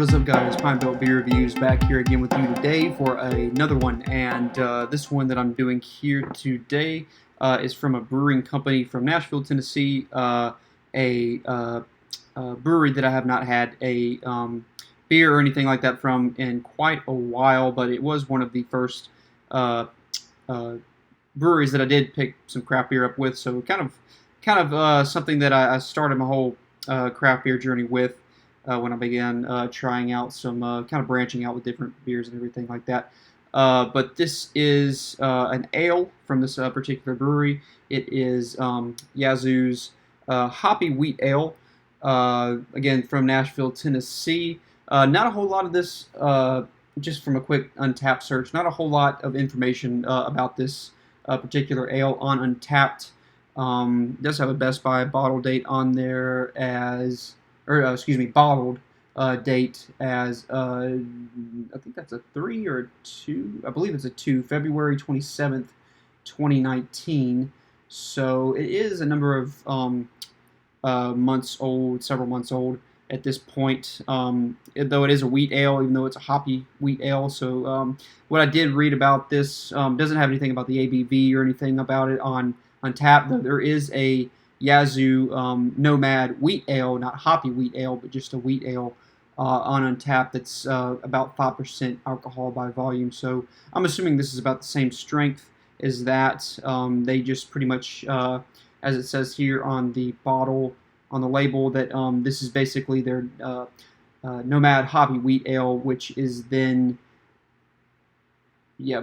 What is up, guys? Pine Belt Beer Reviews back here again with you today for another one, and this one that I'm doing here today is from a brewing company from Nashville, Tennessee, a brewery that I have not had a beer or anything like that from in quite a while, but it was one of the first breweries that I did pick some craft beer up with, so kind of something that I started my whole craft beer journey with. When I began trying out some kind of branching out with different beers and everything like that. But this is an ale from this particular brewery. It is Yazoo's Hoppy Wheat Ale, again from Nashville, Tennessee. Not a whole lot of this, just from a quick Untappd search, not a whole lot of information about this particular ale on Untappd. It does have a Best By bottle date on there as... excuse me, bottled date as, I think that's a 3 or a 2. I believe it's a 2, February 27th, 2019. So it is a number of months old, several months old at this point. Though it is a wheat ale, even though it's a hoppy wheat ale. So what I did read about this doesn't have anything about the ABV or anything about it on Untappd, though there is a Yazoo Nomad wheat ale, not hoppy wheat ale, but just a wheat ale on Untappd that's about 5% alcohol by volume. So I'm assuming this is about the same strength as that. They just pretty much, as it says here on the bottle, on the label, that this is basically their Nomad hoppy wheat ale, which is then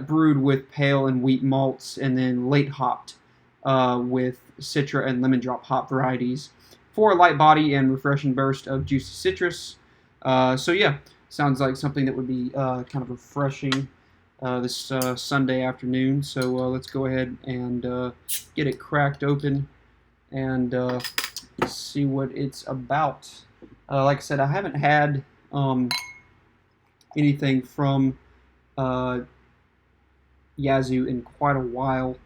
brewed with pale and wheat malts and then late hopped with Citra and Lemondrop hop varieties for a light body and refreshing burst of juicy citrus. So yeah, sounds like something that would be kind of refreshing this Sunday afternoon. So let's go ahead and get it cracked open and see what it's about. Like I said, I haven't had anything from Yazoo in quite a while.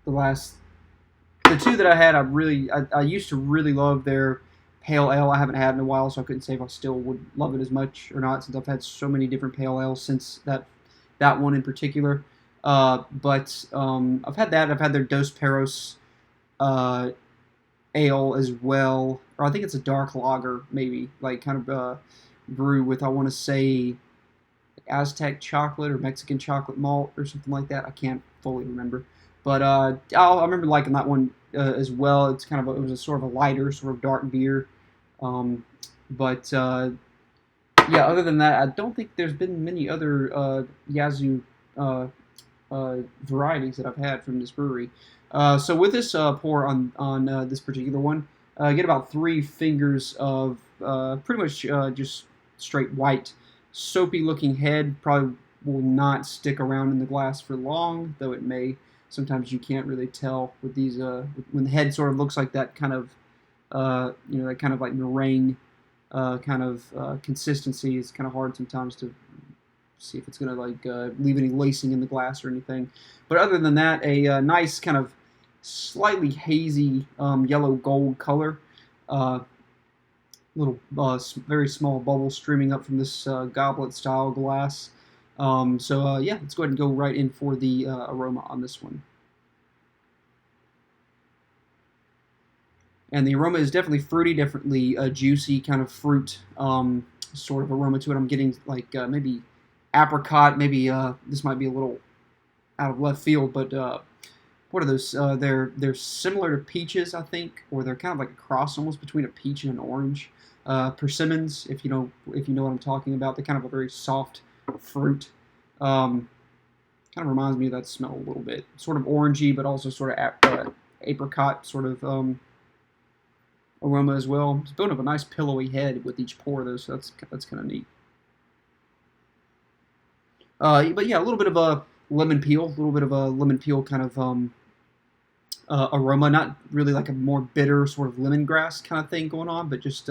The two that I had, I used to really love their pale ale. I haven't had in a while, so I couldn't say if I still would love it as much or not, since I've had so many different pale ales since that one in particular. But I've had that. I've had their Dos Perros ale as well, or I think it's a dark lager, maybe, like kind of brew with, I want to say, Aztec chocolate or Mexican chocolate malt or something like that. I can't fully remember. But I remember liking that one as well. It's kind of it was a sort of a lighter, sort of dark beer. But yeah, other than that, I don't think there's been many other Yazoo varieties that I've had from this brewery. So with this pour on this particular one, I get about 3 fingers of pretty much just straight white, soapy-looking head. Probably will not stick around in the glass for long, though it may. Sometimes you can't really tell with these when the head sort of looks like that kind of that kind of like meringue kind of consistency. It's kind of hard sometimes to see if it's gonna like leave any lacing in the glass or anything. But other than that, a nice kind of slightly hazy yellow gold color. Little very small bubbles streaming up from this goblet style glass. So yeah, let's go ahead and go right in for the aroma on this one. And the aroma is definitely fruity, definitely juicy, kind of fruit sort of aroma to it. I'm getting like maybe apricot, maybe this might be a little out of left field, but what are those? They're similar to peaches, I think, or they're kind of like a cross almost between a peach and an orange. Persimmons, if you know what I'm talking about. They're kind of a very soft fruit. Kind of reminds me of that smell a little bit. Sort of orangey, but also sort of apricot sort of aroma as well. It's building up a nice pillowy head with each pour, though, so that's kind of neat. But yeah, a little bit of a lemon peel, kind of aroma. Not really like a more bitter sort of lemongrass kind of thing going on, but just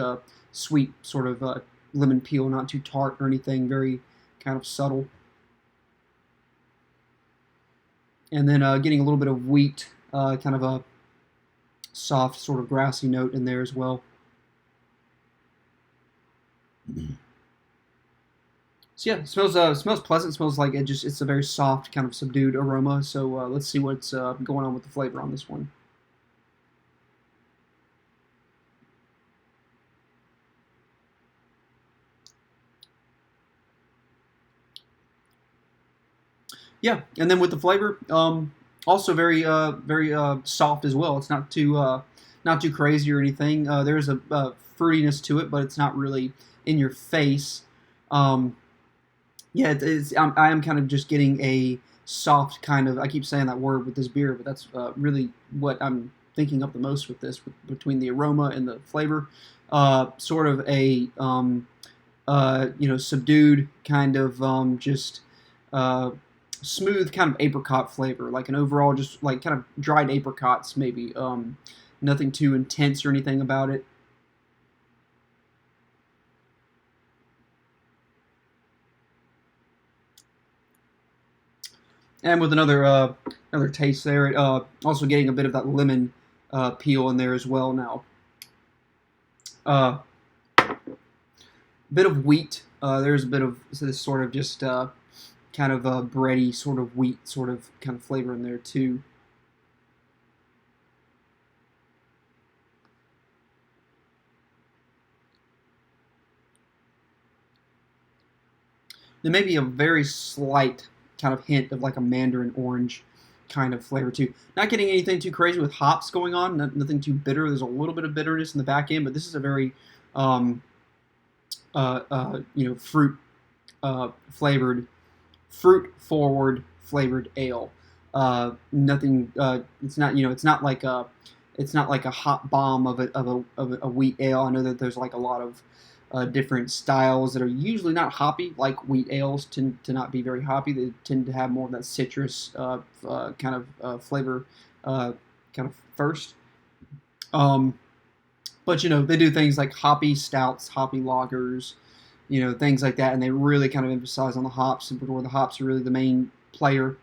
sweet sort of lemon peel, not too tart or anything. Very kind of subtle. And then getting a little bit of wheat, kind of a soft sort of grassy note in there as well. So yeah, it smells pleasant. It smells like it's a very soft kind of subdued aroma. So let's see what's going on with the flavor on this one. Yeah, and then with the flavor, also very soft as well. It's not too crazy or anything. There's a fruitiness to it, but it's not really in your face. Um, yeah, I am kind of just getting a soft kind of. I keep saying that word with this beer, but that's really what I'm thinking of the most with this, between the aroma and the flavor. Sort of a subdued kind of just uh, smooth kind of apricot flavor, like an overall just like kind of dried apricots maybe. Nothing too intense or anything about it. And with another taste there, also getting a bit of that lemon peel in there as well now. Uh, Bit of wheat. There's a bit of this sort of just kind of bready sort of wheat sort of kind of flavor in there too. There may be a very slight kind of hint of like a mandarin orange kind of flavor too. Not getting anything too crazy with hops going on. Nothing too bitter. There's a little bit of bitterness in the back end, but this is a very um, fruit flavored, fruit forward flavored ale. Nothing. It's not. It's not like a hot bomb of a wheat ale. I know that there's like a lot of different styles that are usually not hoppy, like wheat ales tend to not be very hoppy. They tend to have more of that citrus kind of flavor, kind of first. Um, but they do things like hoppy stouts, hoppy lagers, things like that, and they really kind of emphasize on the hops, and where the hops are really the main player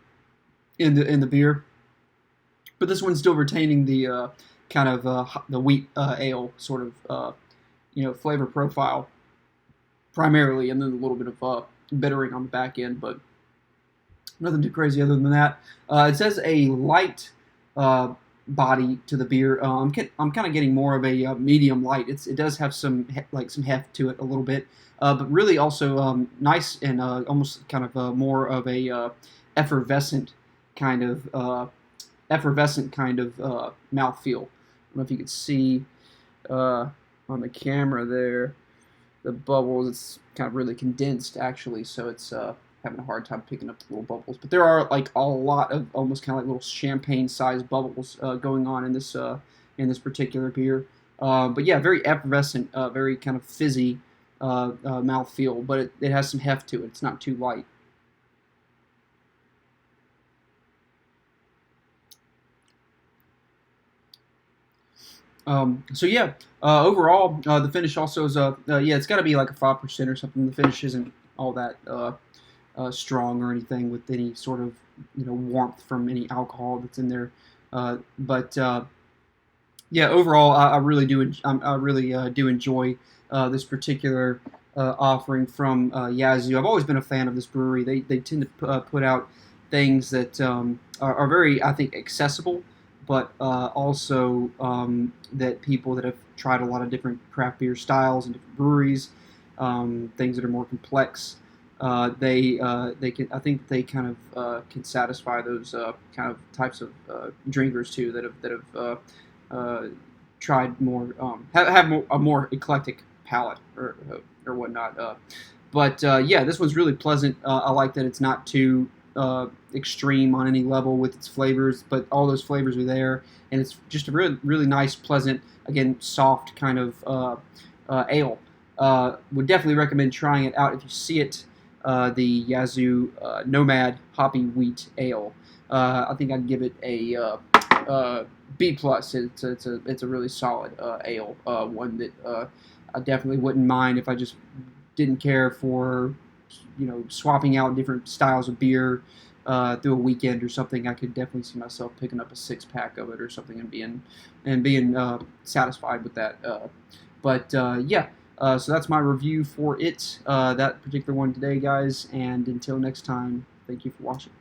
in the beer. But this one's still retaining the kind of the wheat ale sort of flavor profile primarily, and then a little bit of bittering on the back end, but nothing too crazy other than that. It says a light uh, body to the beer. I'm kind of getting more of a medium light. It does have some heft to it a little bit, but really also nice and almost kind of more of a effervescent kind of mouthfeel. I don't know if you can see on the camera there the bubbles. It's kind of really condensed actually, so it's having a hard time picking up the little bubbles. But there are like a lot of almost kind of like little champagne-sized bubbles going on in this particular beer. But yeah, very effervescent, very kind of fizzy mouthfeel, but it has some heft to it. It's not too light. So yeah, overall, the finish also is yeah, it's got to be like a 5% or something. The finish isn't all that strong or anything with any sort of warmth from any alcohol that's in there. But yeah, overall, I really I really do enjoy this particular offering from Yazoo. I've always been a fan of this brewery. They tend to put out things that are very, I think, accessible, but also that people that have tried a lot of different craft beer styles and different breweries, things that are more complex, they can, I think they kind of can satisfy those kind of types of drinkers too that have tried more have more, a more eclectic palate or whatnot. But yeah, this one's really pleasant. I like that it's not too extreme on any level with its flavors, but all those flavors are there, and it's just a really nice, pleasant, again, soft kind of ale. Would definitely recommend trying it out if you see it. The Yazoo Nomad Hoppy Wheat Ale. I think I'd give it a B plus. It's a really solid ale. One that I definitely wouldn't mind if I just didn't care for swapping out different styles of beer through a weekend or something. I could definitely see myself picking up a 6-pack of it or something and being satisfied with that. But yeah, So that's my review for it, that particular one today, guys. And until next time, thank you for watching.